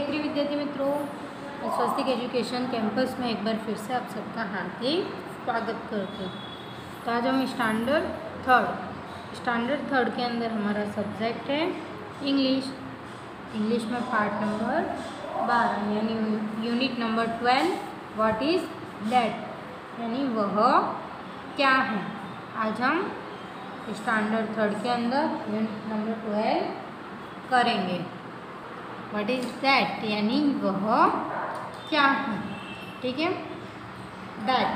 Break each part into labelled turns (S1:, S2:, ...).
S1: प्रिय विद्यार्थी मित्रों, स्वस्तिक एजुकेशन कैंपस में एक बार फिर से आप सबका हार्दिक स्वागत करते हैं। तो आज हम स्टैंडर्ड थर्ड के अंदर हमारा सब्जेक्ट है इंग्लिश में पार्ट नंबर 12 यानी unit number 12 what is that यानी वह क्या है। आज हम स्टैंडर्ड थर्ड के अंदर यूनिट नंबर 12 करेंगे। व्हाट इज़ दैट यानी वह क्या है, ठीक है। दैट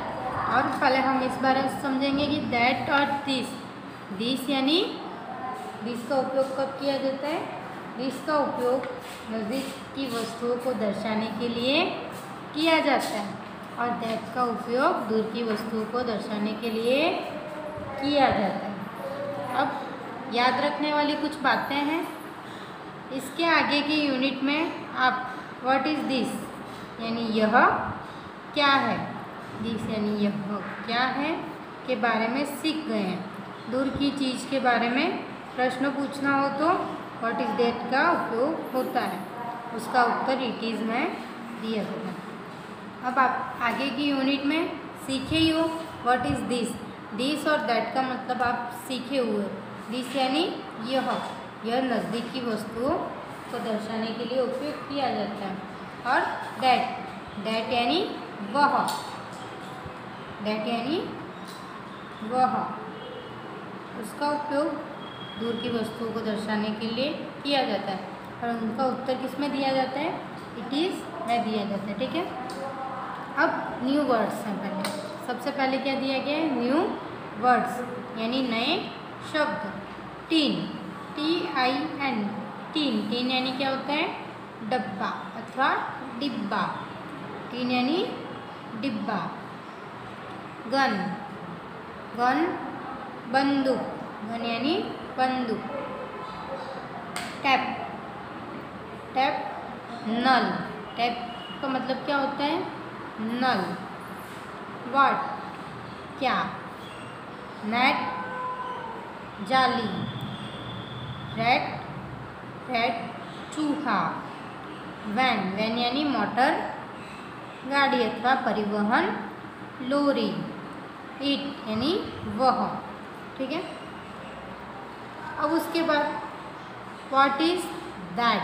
S1: और पहले हम इस बारे में समझेंगे कि दैट और दिस यानी दिस का उपयोग कब किया जाता है। दिस का उपयोग नज़दीक की वस्तुओं को दर्शाने के लिए किया जाता है और दैट का उपयोग दूर की वस्तुओं को दर्शाने के लिए किया जाता है। अब याद रखने वाली कुछ बातें हैं। इसके आगे की यूनिट में आप व्हाट इज़ दिस यानी यह क्या है, दिस यानी यह क्या है के बारे में सीख गए हैं। दूर की चीज़ के बारे में प्रश्न पूछना हो तो व्हाट इज़ दैट का उपयोग होता है, उसका उत्तर इट इज़ में दिया गया है। अब आप आगे की यूनिट में सीखे ही हो व्हाट इज़ दिस और दैट का मतलब आप सीखे हुए। दिस यानी यह नज़दीक की वस्तुओं को दर्शाने के लिए उपयोग किया जाता है और दैट यानी वह उसका उपयोग दूर की वस्तुओं को दर्शाने के लिए किया जाता है और उनका उत्तर किस में दिया जाता है, इट इज़ में दिया जाता है, ठीक है। अब न्यू वर्ड्स हैं। पहले सबसे पहले क्या दिया गया है, न्यू वर्ड्स यानी नए शब्द। टीन टीन यानी क्या होता है, डब्बा अथवा डिब्बा। टीन यानी डिब्बा। गन बंदूक यानी बंदूक। टैप नल, टैप का मतलब क्या होता है, नल। वाट क्या। नेट जाली। रैट चूहा। वैन यानी मोटर गाड़ी अथवा परिवहन लोरी। इट यानी वह, ठीक है। अब उसके बाद व्हाट इज़ दैट।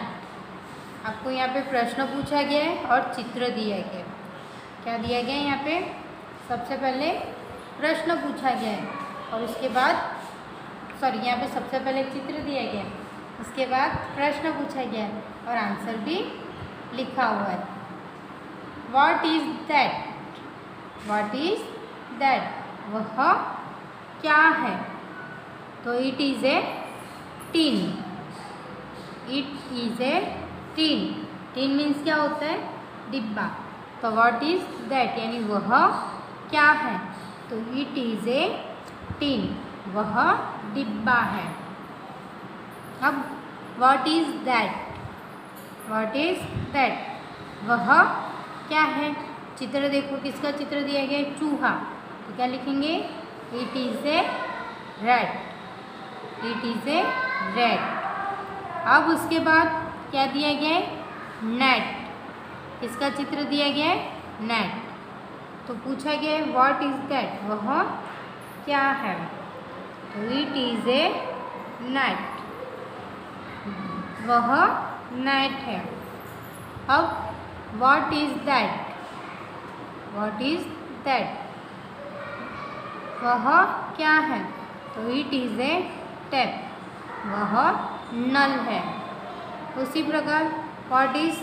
S1: आपको यहाँ पे प्रश्न पूछा गया है और चित्र दिया गया है। क्या दिया गया है यहाँ पे, सबसे पहले प्रश्न पूछा गया है और उसके बाद यहाँ पे सबसे पहले चित्र दिया गया है, उसके बाद प्रश्न पूछा गया है और आंसर भी लिखा हुआ है। व्हाट इज़ दैट वह क्या है, तो it is a tin. Tin means क्या होता है, डिब्बा। तो व्हाट इज़ दैट यानी वह क्या है, तो इट इज़ ए टीन, वह डिब्बा है। अब व्हाट इज़ दैट वह क्या है। चित्र देखो, किसका चित्र दिया गया है, चूहा। तो क्या लिखेंगे, इट इज़ ए रैट। अब उसके बाद क्या दिया गया है, नेट। किसका चित्र दिया गया है, नेट। तो पूछा गया है व्हाट इज़ दैट वह क्या है, तो इट इज़ ए नेट, वह नेट है। अब व्हाट इज़ दैट वह क्या है, तो इट इज़ ए टैप, वह नल है। उसी प्रकार व्हाट इज़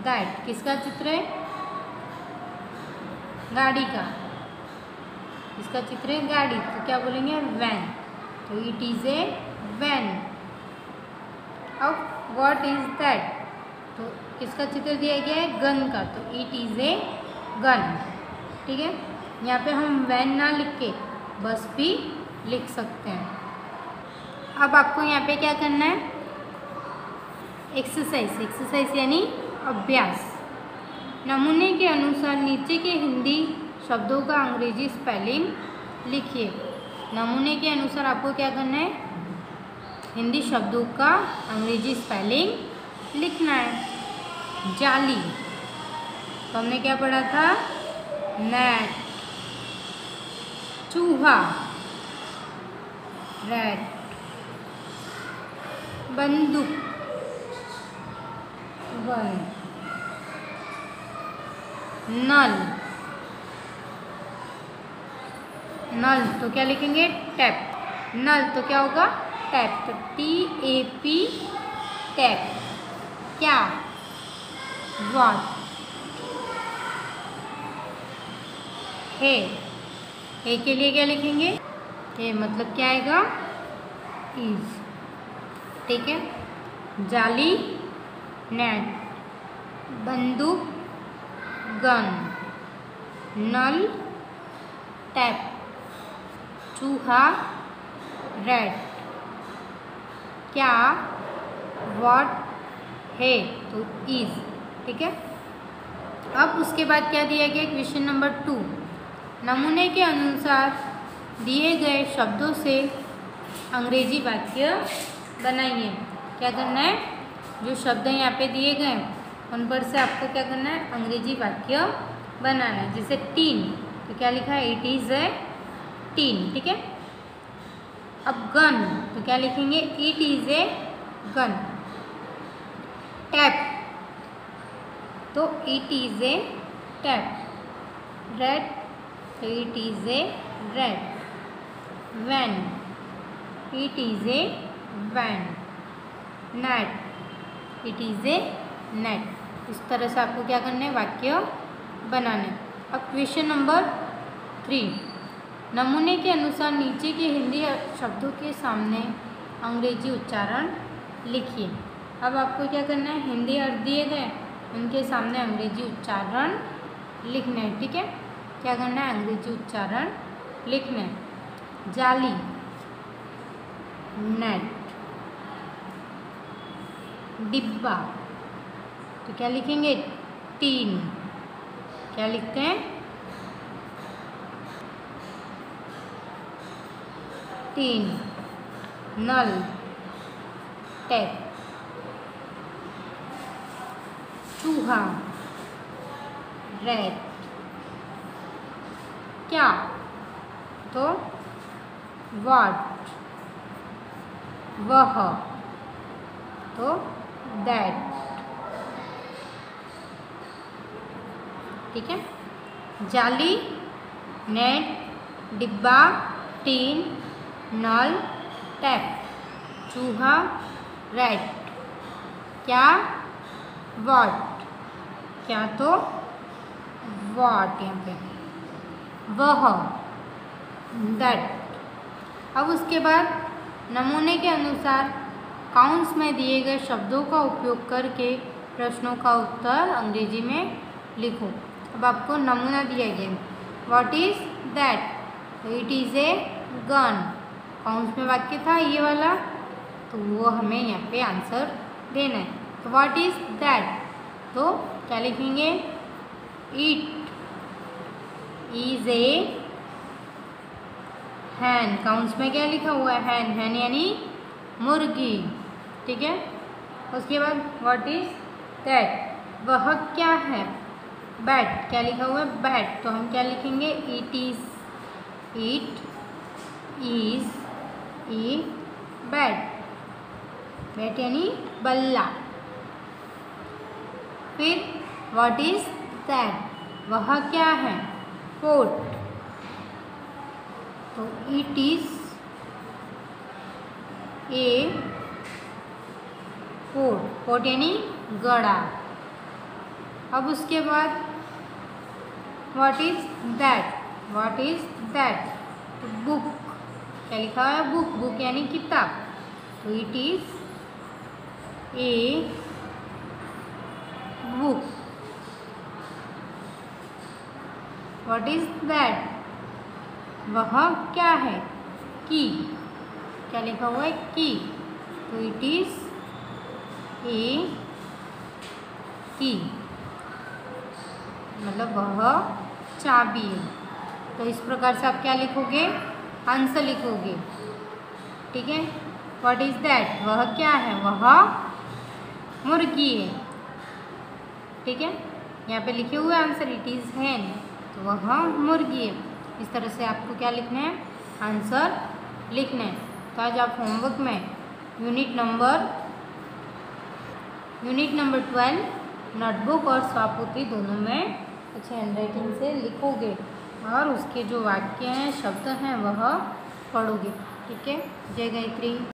S1: दैट किसका चित्र है, गाड़ी का। इसका चित्र है गाड़ी, तो क्या बोलेंगे, वैन। तो इट इज़ ए वैन। अब व्हाट इज़ दैट, तो किसका चित्र दिया गया है, गन का। तो इट इज़ ए गन, ठीक है। यहाँ पे हम वैन ना लिख के बस भी लिख सकते हैं। अब आपको यहाँ पे क्या करना है, एक्सरसाइज यानी अभ्यास। नमूने के अनुसार नीचे के हिंदी शब्दों का अंग्रेजी स्पेलिंग लिखिए। नमूने के अनुसार आपको क्या करना है, हिंदी शब्दों का अंग्रेजी स्पेलिंग लिखना है। जाली, तो हमने क्या पढ़ा था? नेट। चूहा, रैट। बंदूक, गन। नल, नल तो क्या लिखेंगे? टैप। नल तो क्या होगा? टैप, तो TAP, टैप। क्या? व्हाट। है, ए के लिए क्या लिखेंगे? ए मतलब क्या आएगा? इज। ठीक है। जाली, नेट। बंदूक, गन। नल, टैप। चूहा, रैट। क्या? व्हाट। है तो इज। ठीक है। अब उसके बाद क्या दिया गया? क्वेश्चन नंबर 2, नमूने के अनुसार दिए गए शब्दों से अंग्रेजी वाक्य बनाइए। क्या करना है? जो शब्द यहाँ पे दिए गए उन पर से आपको क्या करना है? अंग्रेजी वाक्य बनाना है। जैसे टीन, तो क्या लिखा है? It is a tin. ठीक है। अब गन, तो क्या लिखेंगे? It is a gun. Tap, तो it is a tap. Red, तो it is a red. Van, it is a van. Net, it is a net. इस तरह से आपको क्या करना है? वाक्य बनाना है। अब क्वेश्चन नंबर 3, नमूने के अनुसार नीचे के हिंदी शब्दों के सामने अंग्रेजी उच्चारण लिखिए। अब आपको क्या करना है? हिंदी अर्थ दिए गए उनके सामने अंग्रेजी उच्चारण लिखना है। ठीक है। क्या करना है? अंग्रेजी उच्चारण लिखना है। जाली, नेट। डिब्बा, तो क्या लिखेंगे? टीन। क्या लिखते हैं? टीन। नल, टैप। चूहा, रैट। क्या? तो व्हाट। वह, तो दैट। ठीक है। जाली, नेट, डिब्बा, टीन, नल, टैप। चूहा, रैट। क्या? व्हाट। क्या तो व्हाट, यहाँ पे वह, दैट। अब उसके बाद नमूने के अनुसार काउंट्स में दिए गए शब्दों का उपयोग करके प्रश्नों का उत्तर अंग्रेजी में लिखो। अब आपको नमूना दिया गया, व्हाट इज़ दैट, तो it is a gun. Counts में वाक्य था ये वाला, तो वो हमें यहाँ पे आंसर देना है। तो व्हाट इज़ दैट, तो क्या लिखेंगे? It is a hen. Counts में क्या लिखा हुआ है? हैन। हैन यानी मुर्गी। ठीक है। उसके बाद व्हाट इज़ दैट, वह क्या है? बैट। क्या लिखा हुआ है? बैट। तो हम क्या लिखेंगे? It is a bat. Bat यानी बल्ला। फिर व्हाट इज़ दैट, वह क्या है? कोट। तो it is a coat. Coat यानी गड़ा। अब उसके बाद what is that, what is that, तो बुक। क्या लिखा है? बुक। बुक यानी किताब। तो it is a book. What is that, वह क्या है? की। क्या लिखा हुआ है? की। तो इट इज़ ए की, मतलब वह चाबी है। तो इस प्रकार से आप क्या लिखोगे? आंसर लिखोगे। ठीक है। व्हाट इज़ दैट, वह क्या है? वह मुर्गी है। ठीक है, यहाँ पे लिखे हुए आंसर इट इज़ हैन, तो वह मुर्गी है। इस तरह से आपको क्या लिखना है, आंसर लिखना है। तो आज आप होमवर्क में यूनिट नंबर 12 नोटबुक और स्वापोती दोनों में अच्छे हैंडराइटिंग से लिखोगे और उसके जो वाक्य हैं, शब्द हैं, वह पढ़ोगे। ठीक है, जय गायत्री।